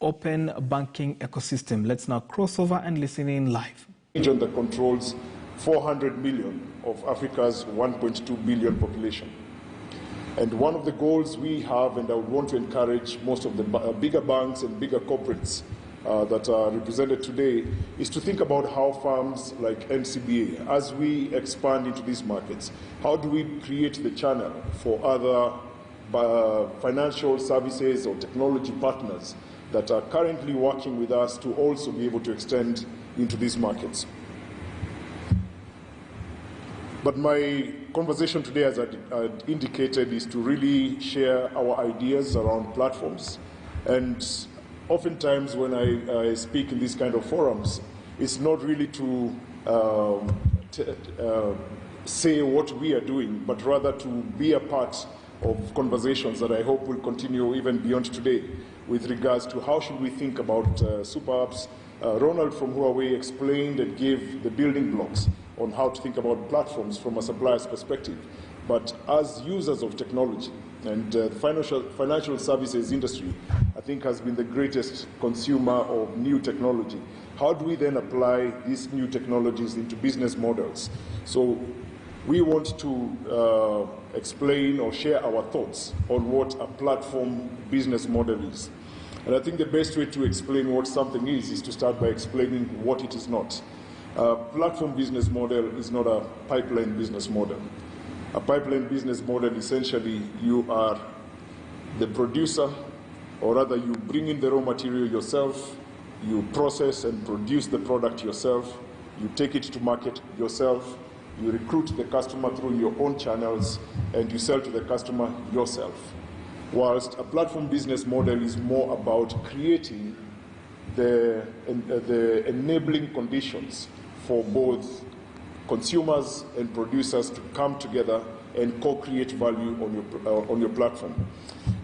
open banking ecosystem. Let's now cross over and listen in live. Region that controls 400 million of Africa's 1.2 billion population. And one of the goals we have, and I would want to encourage most of the bigger banks and bigger corporates that are represented today, is to think about how firms like NCBA, as we expand into these markets, how do we create the channel for other financial services or technology partners that are currently working with us to also be able to extend into these markets. But my conversation today, as I indicated, is to really share our ideas around platforms. And oftentimes when I speak in these kind of forums, it's not really to say what we are doing, but rather to be a part of conversations that I hope will continue even beyond today with regards to how should we think about super apps. Ronald from Hauwei explained and gave the building blocks on how to think about platforms from a supplier's perspective. But as users of technology, and the financial services industry, I think, has been the greatest consumer of new technology. How do we then apply these new technologies into business models? So we want to explain or share our thoughts on what a platform business model is. And I think the best way to explain what something is to start by explaining what it is not. A platform business model is not a pipeline business model. A pipeline business model, essentially, you are the producer, or rather you bring in the raw material yourself, you process and produce the product yourself, you take it to market yourself, you recruit the customer through your own channels, and you sell to the customer yourself. Whilst a platform business model is more about creating the enabling conditions for both consumers and producers to come together and co-create value on your platform.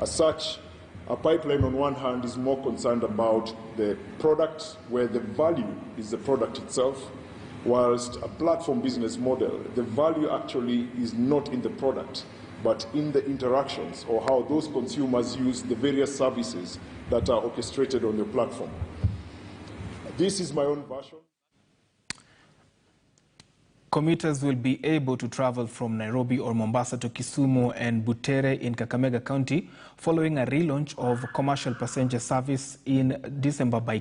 As such, a pipeline on one hand is more concerned about the product, where the value is the product itself, whilst a platform business model, the value actually is not in the product, but in the interactions or how those consumers use the various services that are orchestrated on your platform. This is my own version. Commuters will be able to travel from Nairobi or Mombasa to Kisumu and Butere in Kakamega County following a relaunch of commercial passenger service in December by